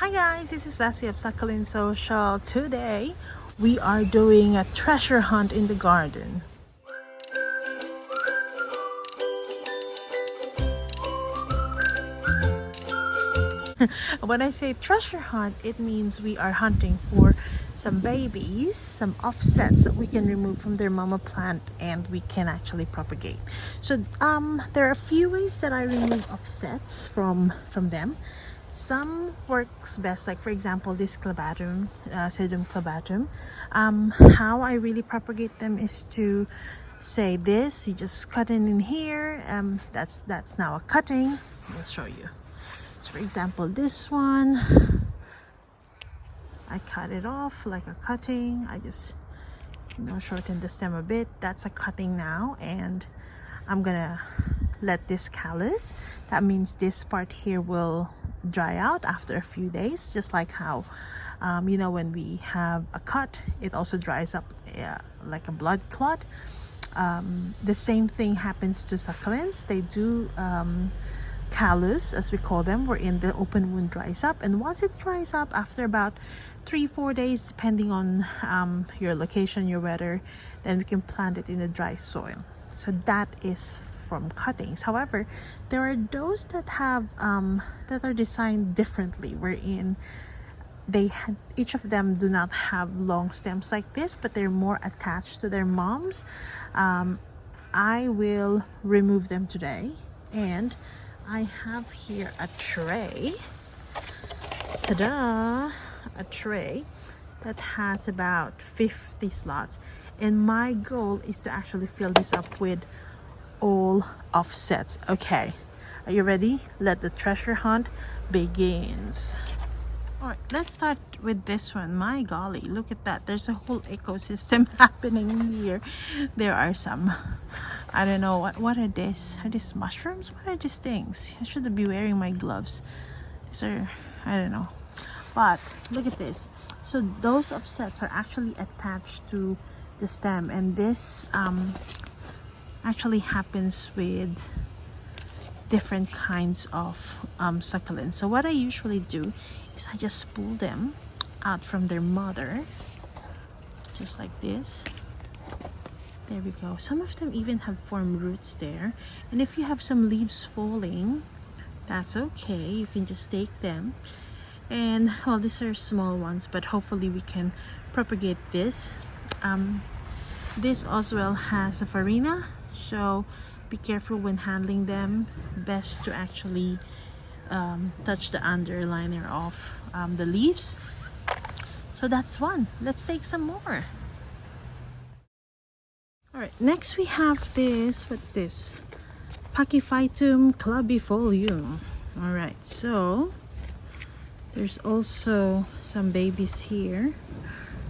Hi guys, this is Lassie of Succulent Social. Today we are doing a treasure hunt in the garden. When I say treasure hunt, it means we are hunting for some babies, some offsets that we can remove from their mama plant and we can actually propagate. So there are a few ways that I remove offsets from them. Some works best, like for example this clabatum, sedum clabatum. How I really propagate them is to say this, you just cut it in here. That's now a cutting. I'll show you. So for example this one, I cut it off like a cutting. I just shorten the stem a bit. That's a cutting now, and I'm gonna let this callus. That means this part here will dry out after a few days, just like how when we have a cut, it also dries up like a blood clot. The same thing happens to succulents. They do callus, as we call them, wherein the open wound dries up, and once it dries up after about 3-4 days, depending on your location, your weather, then we can plant it in the dry soil. So that is from cuttings. However, there are those that have that are designed differently, wherein each of them do not have long stems like this, but they're more attached to their moms. I will remove them today, and I have here a tray. Ta-da! A tray that has about 50 slots, and my goal is to actually fill this up with all offsets. Okay, are you ready? Let the treasure hunt begins. All right, let's start with this one. My golly, look at that. There's a whole ecosystem happening here. There are some, I don't know, what are these? Are these mushrooms? What are these things? I should be wearing my gloves. These are, I don't know. But look at this. So those offsets are actually attached to the stem, and this actually happens with different kinds of succulents. So what I usually do is I just pull them out from their mother, just like this. There we go. Some of them even have formed roots there, and if you have some leaves falling, that's okay. You can just take them, and well, these are small ones, but hopefully we can propagate this. This as well has a farina, so be careful when handling them. Best to actually touch the underliner of the leaves. So that's one. Let's take some more. All right, next we have this. What's this? Pachyphytum clubifolium. All right, so there's also some babies here.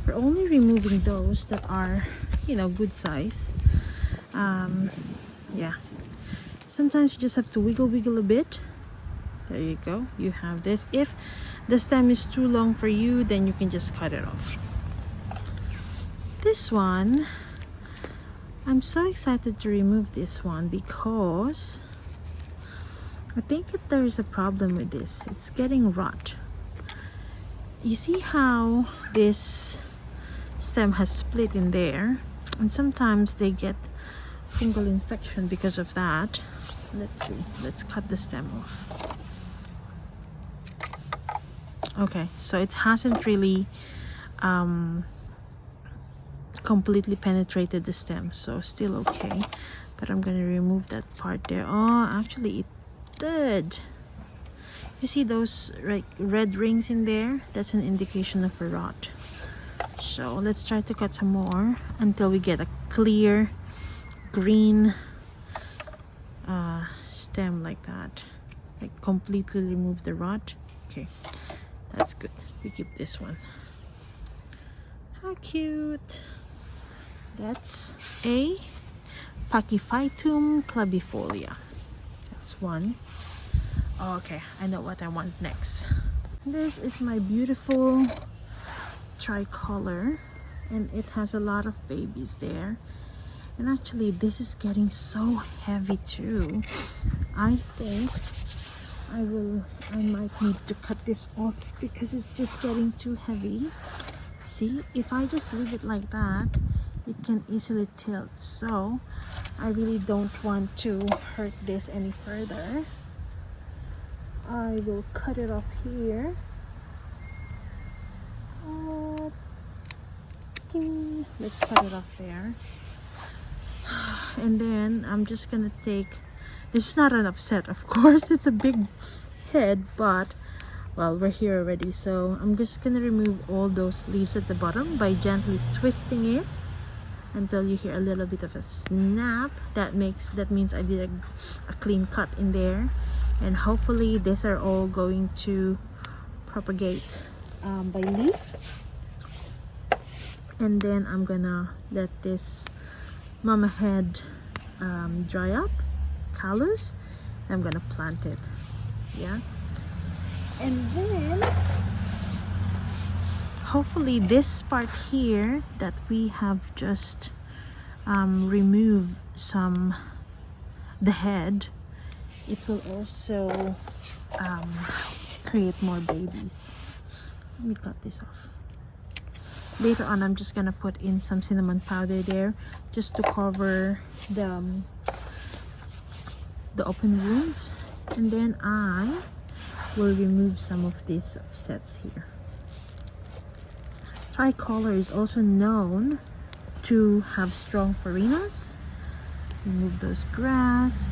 We're only removing those that are, good size. Yeah, sometimes you just have to wiggle a bit. There you go. You have this. If the stem is too long for you, then you can just cut it off. This one, I'm so excited to remove this one because I think that there is a problem with this. It's getting rot. You see how this stem has split in there, and sometimes they get fungal infection because of that. Let's see. Let's cut the stem off. Okay, so it hasn't really completely penetrated the stem, so still okay, but I'm gonna remove that part there. Oh, actually it did. You see those red rings in there? That's an indication of a rot. So let's try to cut some more until we get a clear green stem like that. Like completely remove the rot. Okay, that's good. We keep this one. How cute. That's a Pachyphytum clubifolia. That's one. Oh, okay, I know what I want next. This is my beautiful tricolor, and it has a lot of babies there. And actually this is getting so heavy too. I think I might need to cut this off because it's just getting too heavy. See, if I just leave it like that, it can easily tilt. So I really don't want to hurt this any further. I will cut it off here. Let's cut it off there. And then I'm just gonna take, this is not an offset, of course, it's a big head, but well, we're here already, so I'm just gonna remove all those leaves at the bottom by gently twisting it until you hear a little bit of a snap. That means I did a clean cut in there, and hopefully these are all going to propagate by leaf. And then I'm gonna let this mama head dry up, callus. I'm gonna plant it, yeah. And then hopefully this part here that we have just removed the head, it will also create more babies. Let me cut this off. Later on, I'm just gonna put in some cinnamon powder there just to cover the open wounds, and then I will remove some of these offsets here. Tricolor is also known to have strong farinas. Remove those grass.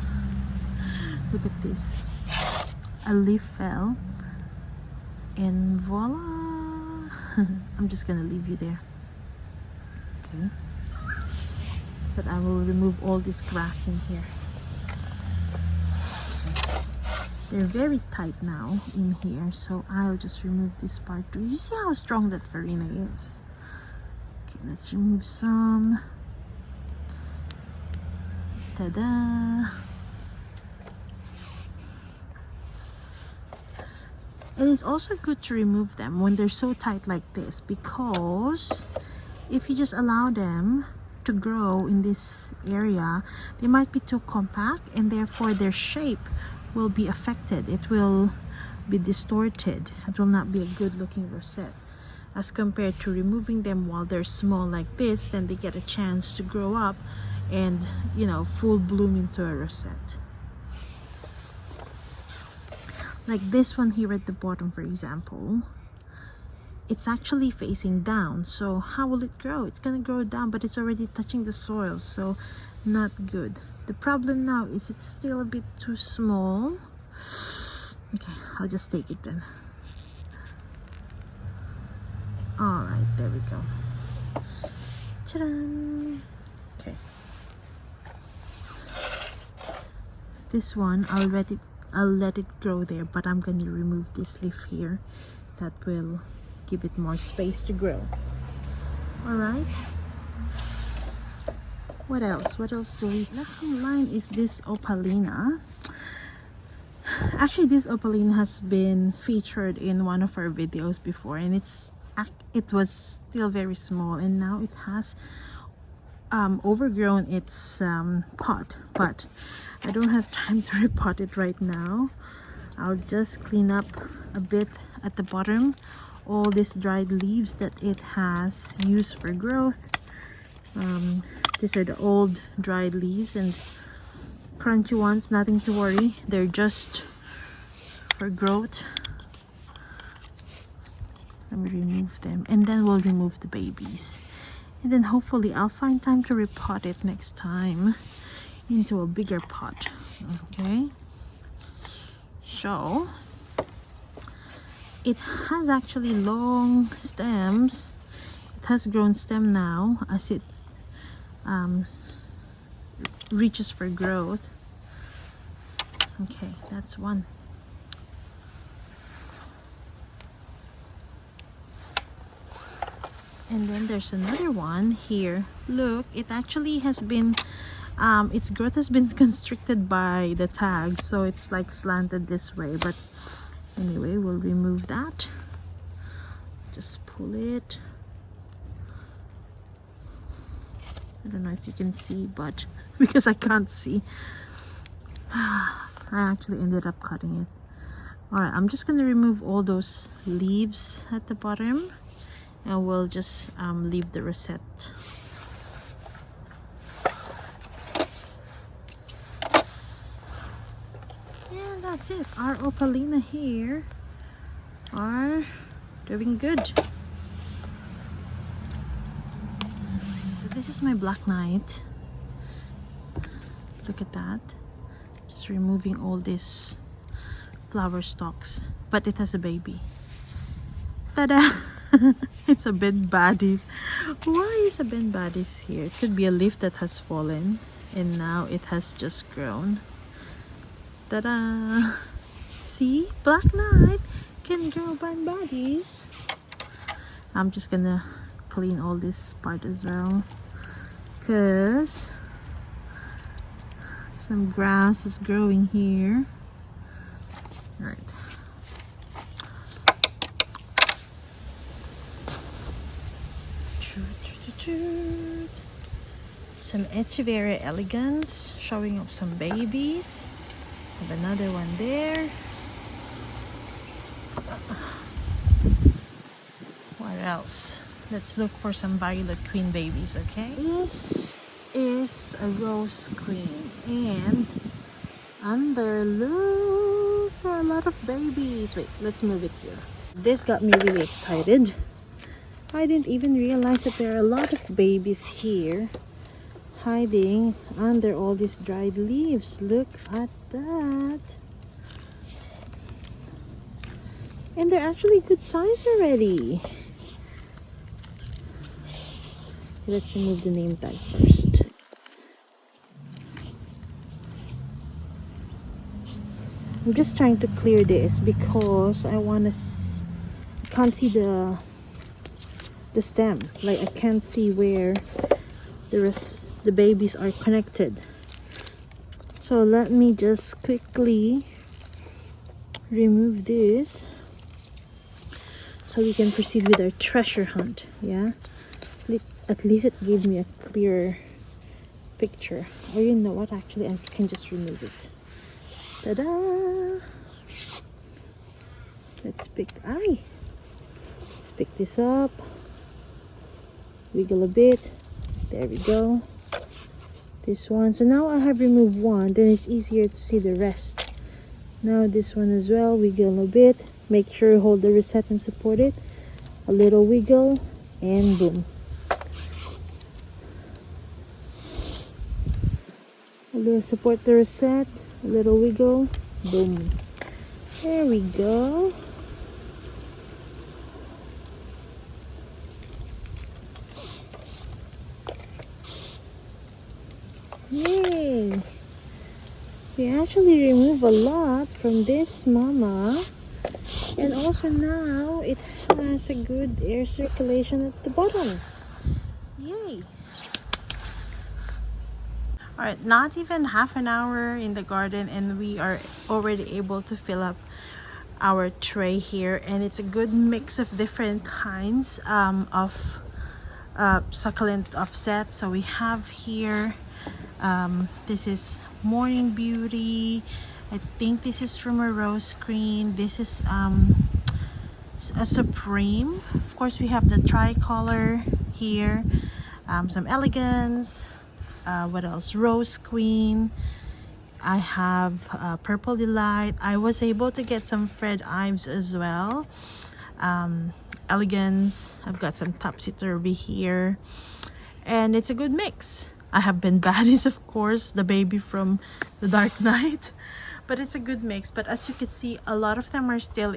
Look at this. A leaf fell, and voila. I'm just gonna leave you there, okay? But I will remove all this grass in here. Okay. They're very tight now in here, so I'll just remove this part too. You see how strong that farina is? Okay, let's remove some. Ta-da! And it's also good to remove them when they're so tight like this, because if you just allow them to grow in this area, they might be too compact, and therefore their shape will be affected. It will be distorted. It will not be a good looking rosette. As compared to removing them while they're small like this, then they get a chance to grow up and, you know, full bloom into a rosette. Like this one here at the bottom, for example, it's actually facing down. So how will it grow? It's gonna grow down, but it's already touching the soil, so not good. The problem now is it's still a bit too small. Okay, I'll just take it then. All right, there we go. Ta-da! Okay. This one, I'll let it grow there, but I'm going to remove this leaf here. That will give it more space to grow. All right. What else? What else do we? Next in line is this opalina. Actually, this opalina has been featured in one of our videos before, and it was still very small, and now it has overgrown its pot, but I don't have time to repot it right now. I'll just clean up a bit at the bottom, all these dried leaves that it has used for growth. These are the old dried leaves and crunchy ones, nothing to worry, they're just for growth. Let me remove them, and then we'll remove the babies, and then hopefully I'll find time to repot it next time into a bigger pot. Okay, so it has actually long stems. It has grown stem now as it reaches for growth. Okay, that's one. And then there's another one here. Look, it actually has been its growth has been constricted by the tag, so it's like slanted this way. But anyway, we'll remove that. Just pull it. I don't know if you can see, but because I can't see, I actually ended up cutting it. All right, I'm just gonna remove all those leaves at the bottom, and we'll just leave the rosette. And that's it. Our opalina here are doing good. So this is my Black Knight. Look at that. Just removing all these flower stalks, but it has a baby. Ta-da! It's a bed baddies. Why is a bed baddies here? It could be a leaf that has fallen and now it has just grown. Ta-da! See? Black Knight can grow bed baddies. I'm just gonna clean all this part as well, because some grass is growing here. All right. Some Echeveria elegans showing off some babies. Have another one there. What else? Let's look for some Violet Queen babies, okay? This is a Rose Queen, and under, look, there are a lot of babies. Wait, let's move it here. This got me really excited. I didn't even realize that there are a lot of babies here hiding under all these dried leaves. Look at that. And they're actually good size already. Let's remove the name tag first. I'm just trying to clear this because I want to can't see the stem. Like, I can't see where the babies are connected. So let me just quickly remove this so we can proceed with our treasure hunt. Yeah, at least it gave me a clearer picture. Or you know what, actually I can just remove it. Ta-da! Let's pick let's pick this up, wiggle a bit. There we go. This one. So now I have removed one, then it's easier to see the rest. Now this one as well, wiggle a bit. Make sure you hold the rosette and support it. A little wiggle, and boom. A little support the rosette, a little wiggle, boom. There we go. Yay! We actually remove a lot from this mama, and also now it has a good air circulation at the bottom. Yay! Alright, not even half an hour in the garden and we are already able to fill up our tray here, and it's a good mix of different kinds of succulent offset. So we have here this is Morning Beauty. I think this is from a Rose Queen. This is a Supreme. Of course, we have the tricolor here, some Elegance. What else? Rose Queen. I have Purple Delight. I was able to get some Fred Ives as well. Elegance. I've got some Topsy-Turvy here, and it's a good mix. I have Ben Baddies, of course, the baby from the Dark Knight, but it's a good mix. But as you can see, a lot of them are still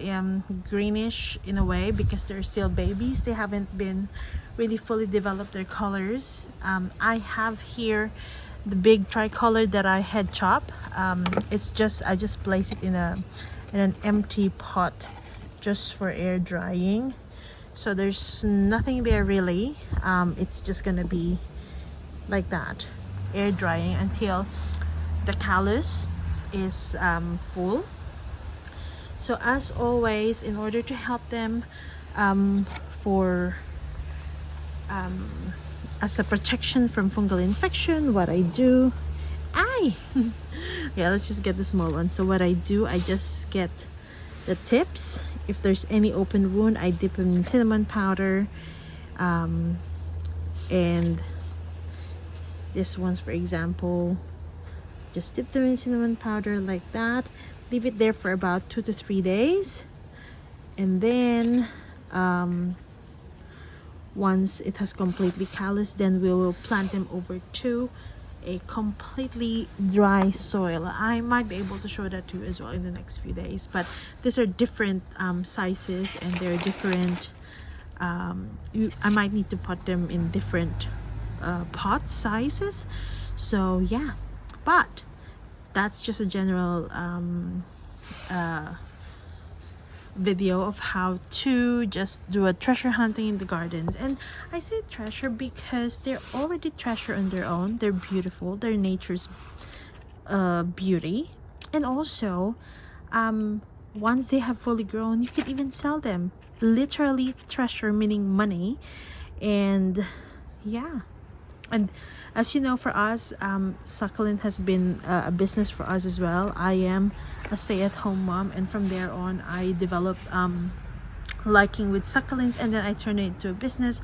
greenish in a way because they're still babies. They haven't been really fully developed their colors. I have here the big tricolor that I had chopped. It's just, I just place it in an empty pot just for air drying. So there's nothing there really. It's just gonna be like that, air drying until the callus is full. So as always, in order to help them as a protection from fungal infection, what I do, yeah, let's just get the small one. So what I do, I just get the tips. If there's any open wound, I dip them in cinnamon powder. And this one's, for example, just dip them in cinnamon powder like that. Leave it there for about 2 to 3 days, and then once it has completely calloused, then we will plant them over to a completely dry soil. I might be able to show that to you as well in the next few days, but these are different sizes, and they're different. I might need to put them in different pot sizes. So yeah, but that's just a general video of how to just do a treasure hunting in the gardens. And I say treasure because they're already treasure on their own. They're beautiful, they're nature's beauty. And also once they have fully grown, you can even sell them. Literally treasure, meaning money. And yeah, and as you know, for us, Succulent has been a business for us as well. I am a stay-at-home mom, and from there on I developed liking with succulents, and then I turned it into a business.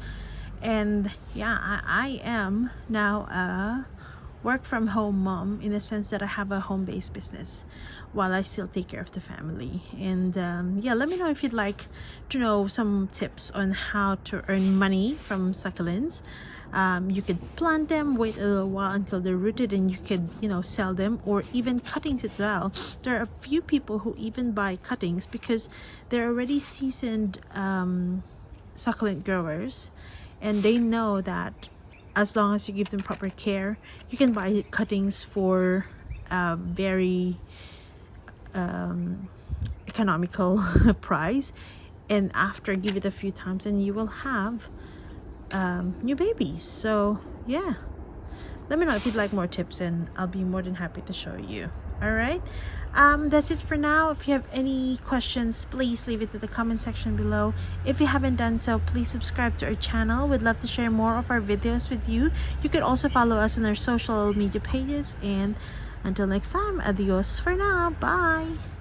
And yeah, I am now a work from home mom, in the sense that I have a home-based business while I still take care of the family. And yeah, let me know if you'd like to know some tips on how to earn money from succulents. You could plant them, wait a little while until they're rooted, and you could, you know, sell them, or even cuttings as well. There are a few people who even buy cuttings because they're already seasoned succulent growers, and they know that as long as you give them proper care, you can buy cuttings for very economical price, and after give it a few times and you will have new babies. So yeah, let me know if you'd like more tips, and I'll be more than happy to show you. All right, that's it for now. If you have any questions, please leave it in the comment section below. If you haven't done so, please subscribe to our channel. We'd love to share more of our videos with you. You can also follow us on our social media pages, and until next time, adios for now. Bye.